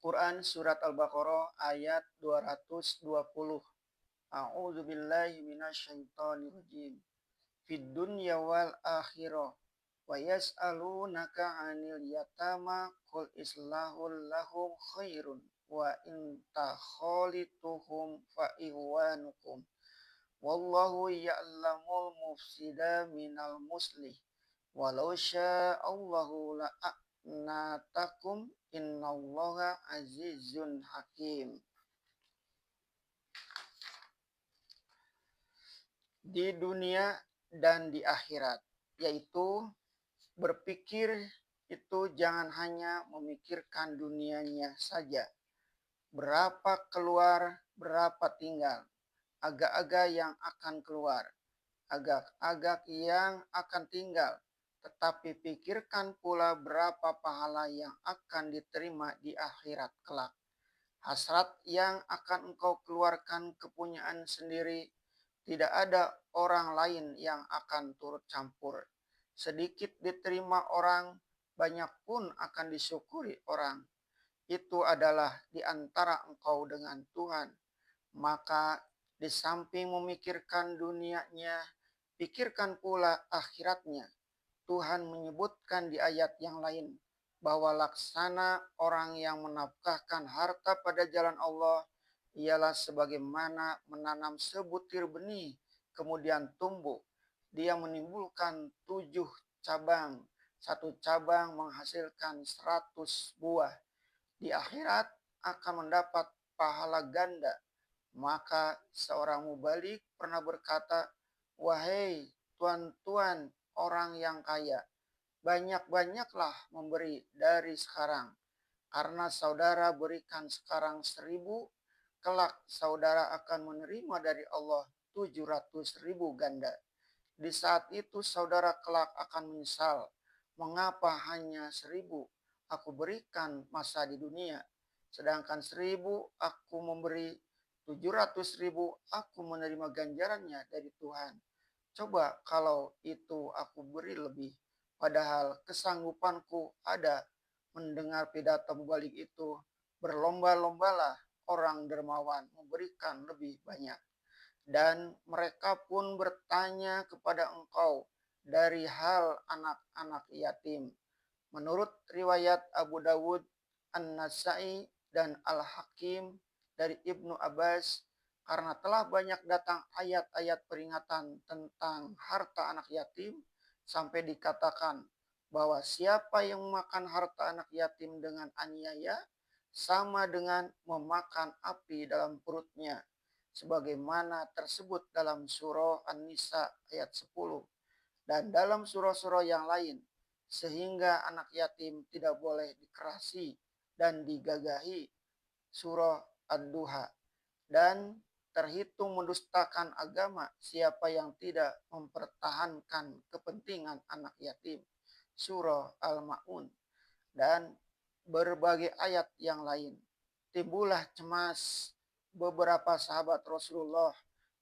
Quran Surat Al-Baqarah ayat 220. A'udzu billahi minasyaitonir rajim. Fid dunya wal akhirah wa yas'alunaka 'anil yatama qul islahul lahum khairun wa in takhalituhum fa ihwanukum wallahu ya'lamul mufsida minal muslih walau sya'allahu la'anatakum innallaha azizun hakim. Di dunia dan di akhirat, yaitu berpikir itu jangan hanya memikirkan dunianya saja. Berapa keluar, berapa tinggal. Agak-agak yang akan keluar, agak-agak yang akan tinggal. Tetapi pikirkan pula berapa pahala yang akan diterima di akhirat kelak. Hasrat yang akan engkau keluarkan kepunyaan sendiri, tidak ada orang lain yang akan turut campur. Sedikit diterima orang, banyak pun akan disyukuri orang. Itu adalah di antara engkau dengan Tuhan. Maka di samping memikirkan dunianya, pikirkan pula akhiratnya. Tuhan menyebutkan di ayat yang lain bahwa laksana orang yang menafkahkan harta pada jalan Allah ialah sebagaimana menanam sebutir benih kemudian tumbuh. Dia menimbulkan 7 cabang. Satu cabang menghasilkan 100 buah. Di akhirat akan mendapat pahala ganda. Maka seorang mubalik pernah berkata, "Wahai tuan-tuan orang yang kaya, banyak-banyaklah memberi dari sekarang. Karena saudara berikan sekarang 1.000, kelak saudara akan menerima dari Allah 700.000 ganda. Di saat itu saudara kelak akan menyesal, mengapa hanya 1.000 aku berikan masa di dunia, sedangkan 1.000 aku memberi, 700.000 aku menerima ganjarannya dari Tuhan. Coba kalau itu aku beri lebih, padahal kesanggupanku ada." Mendengar pidato mubalik itu, berlomba-lombalah orang dermawan memberikan lebih banyak. Dan mereka pun bertanya kepada engkau dari hal anak-anak yatim. Menurut riwayat Abu Dawud, An-Nasai, dan Al-Hakim dari Ibnu Abbas, karena telah banyak datang ayat-ayat peringatan tentang harta anak yatim, sampai dikatakan bahwa siapa yang memakan harta anak yatim dengan aniaya, sama dengan memakan api dalam perutnya. Sebagaimana tersebut dalam surah An-Nisa ayat 10. Dan dalam surah-surah yang lain, sehingga anak yatim tidak boleh dikerasi dan digagahi, surah Ad-Duha. Dan terhitung mendustakan agama siapa yang tidak mempertahankan kepentingan anak yatim, surah Al-Ma'un. Dan berbagai ayat yang lain. Timbullah cemas beberapa sahabat Rasulullah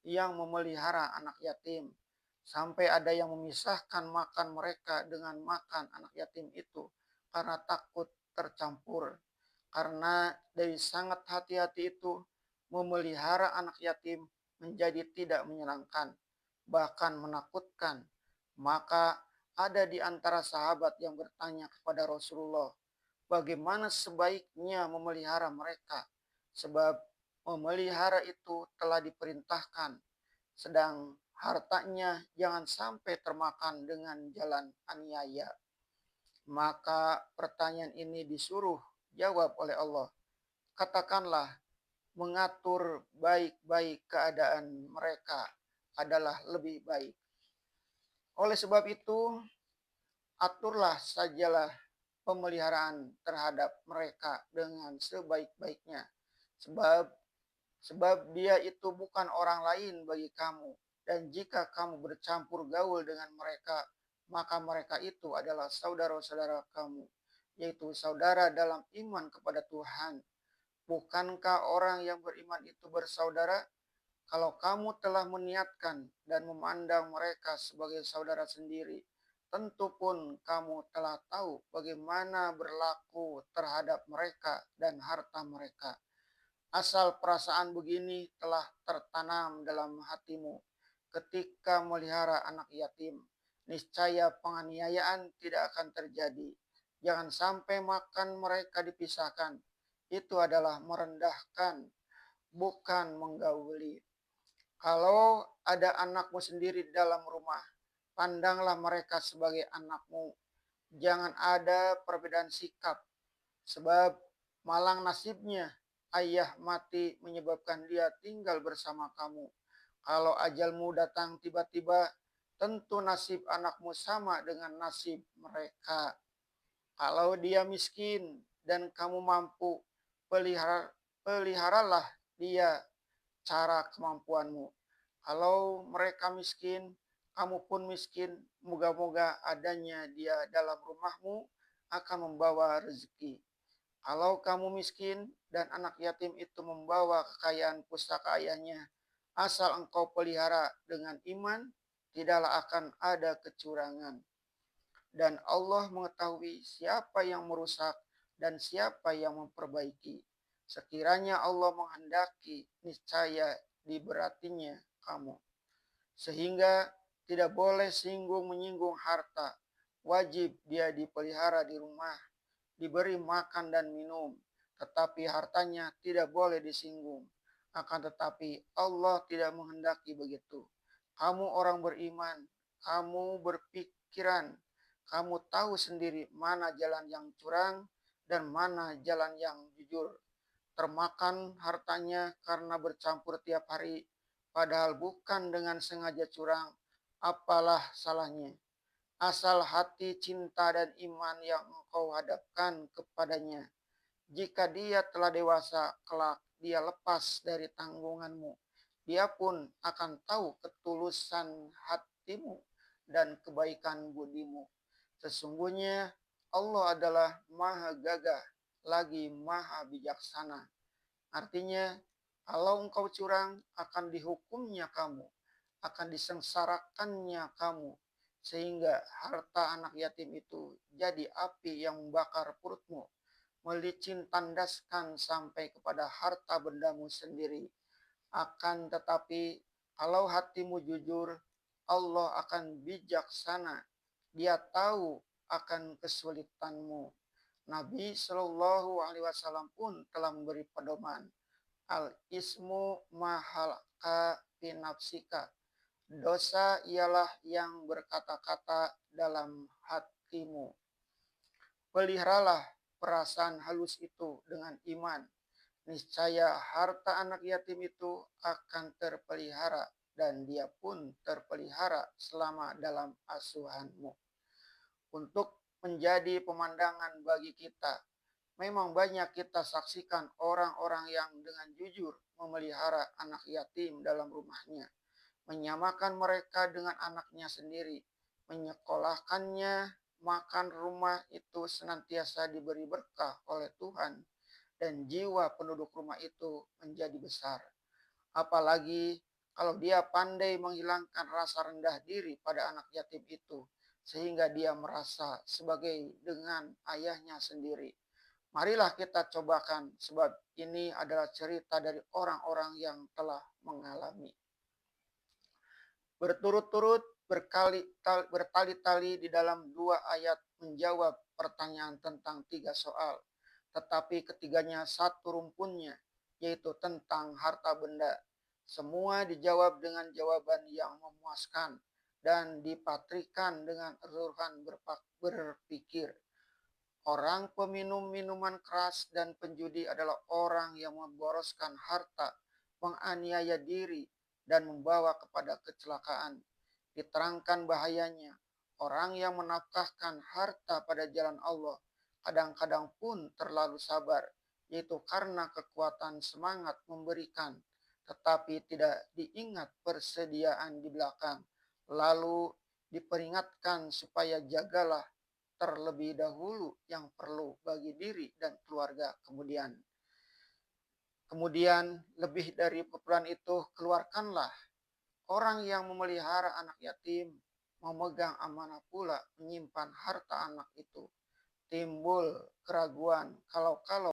yang memelihara anak yatim, sampai ada yang memisahkan makan mereka dengan makan anak yatim itu karena takut tercampur. Karena dari sangat hati-hati itu, memelihara anak yatim menjadi tidak menyenangkan, bahkan menakutkan. Maka ada di antara sahabat yang bertanya kepada Rasulullah, bagaimana sebaiknya memelihara mereka? Sebab memelihara itu telah diperintahkan, sedang hartanya jangan sampai termakan dengan jalan aniaya. Maka pertanyaan ini disuruh jawab oleh Allah. Katakanlah, mengatur baik-baik keadaan mereka adalah lebih baik. Oleh sebab itu, aturlah sajalah pemeliharaan terhadap mereka dengan sebaik-baiknya. Sebab dia itu bukan orang lain bagi kamu. Dan jika kamu bercampur gaul dengan mereka, maka mereka itu adalah saudara-saudara kamu, yaitu saudara dalam iman kepada Tuhan. Bukankah orang yang beriman itu bersaudara? Kalau kamu telah meniatkan dan memandang mereka sebagai saudara sendiri, tentu pun kamu telah tahu bagaimana berlaku terhadap mereka dan harta mereka. Asal perasaan begini telah tertanam dalam hatimu ketika melihara anak yatim, niscaya penganiayaan tidak akan terjadi. Jangan sampai makan mereka dipisahkan. Itu adalah merendahkan, bukan menggauli. Kalau ada anakmu sendiri di dalam rumah, pandanglah mereka sebagai anakmu. Jangan ada perbedaan sikap, sebab malang nasibnya ayah mati menyebabkan dia tinggal bersama kamu. Kalau ajalmu datang tiba-tiba, tentu nasib anakmu sama dengan nasib mereka. Kalau dia miskin dan kamu mampu, peliharalah dia cara kemampuanmu. Kalau mereka miskin, kamu pun miskin, moga-moga adanya dia dalam rumahmu akan membawa rezeki. Kalau kamu miskin dan anak yatim itu membawa kekayaan pusaka ayahnya, asal engkau pelihara dengan iman, tidaklah akan ada kecurangan. Dan Allah mengetahui siapa yang merusak dan siapa yang memperbaiki. Sekiranya Allah menghendaki, niscaya diberatinya kamu. Sehingga tidak boleh singgung menyinggung harta. Wajib dia dipelihara di rumah, diberi makan dan minum, tetapi hartanya tidak boleh disinggung. Akan tetapi Allah tidak menghendaki begitu. Kamu orang beriman, kamu berpikiran, kamu tahu sendiri mana jalan yang curang dan mana jalan yang jujur. Termakan hartanya karena bercampur tiap hari, padahal bukan dengan sengaja curang, apalah salahnya. Asal hati cinta dan iman yang engkau hadapkan kepadanya. Jika dia telah dewasa, kelak dia lepas dari tanggunganmu. Dia pun akan tahu ketulusan hatimu dan kebaikan budimu. Sesungguhnya Allah adalah maha gagah, lagi maha bijaksana. Artinya, kalau engkau curang, akan dihukumnya kamu, akan disengsarakannya kamu, sehingga harta anak yatim itu jadi api yang membakar perutmu, melicin tandaskan sampai kepada harta bendamu sendiri. Akan tetapi, kalau hatimu jujur, Allah akan bijaksana. Dia tahu akan kesulitanmu. Nabi Shallallahu Alaihi Wasallam pun telah memberi pedoman. Al ismu mahalka pinafsika. Dosa ialah yang berkata-kata dalam hatimu. Peliharalah perasaan halus itu dengan iman. Niscaya harta anak yatim itu akan terpelihara dan dia pun terpelihara selama dalam asuhanmu. Untuk menjadi pemandangan bagi kita, memang banyak kita saksikan orang-orang yang dengan jujur memelihara anak yatim dalam rumahnya, menyamakan mereka dengan anaknya sendiri, menyekolahkannya, makan rumah itu senantiasa diberi berkah oleh Tuhan, dan jiwa penduduk rumah itu menjadi besar. Apalagi kalau dia pandai menghilangkan rasa rendah diri pada anak yatim itu, sehingga dia merasa sebagai dengan ayahnya sendiri. Marilah kita cobakan, sebab ini adalah cerita dari orang-orang yang telah mengalami. Berturut-turut bertali-tali di dalam 2 ayat menjawab pertanyaan tentang 3 soal. Tetapi ketiganya satu rumpunnya, yaitu tentang harta benda. Semua dijawab dengan jawaban yang memuaskan dan dipatrikan dengan keseluruhan berpikir. Orang peminum minuman keras dan penjudi adalah orang yang memboroskan harta, menganiaya diri, dan membawa kepada kecelakaan. Diterangkan bahayanya, orang yang menafkahkan harta pada jalan Allah, kadang-kadang pun terlalu sabar, yaitu karena kekuatan semangat memberikan, tetapi tidak diingat persediaan di belakang. Lalu diperingatkan supaya jagalah terlebih dahulu yang perlu bagi diri dan keluarga kemudian. Kemudian lebih dari keperluan itu, keluarkanlah. Orang yang memelihara anak yatim memegang amanah pula menyimpan harta anak itu. Timbul keraguan, kalau-kalau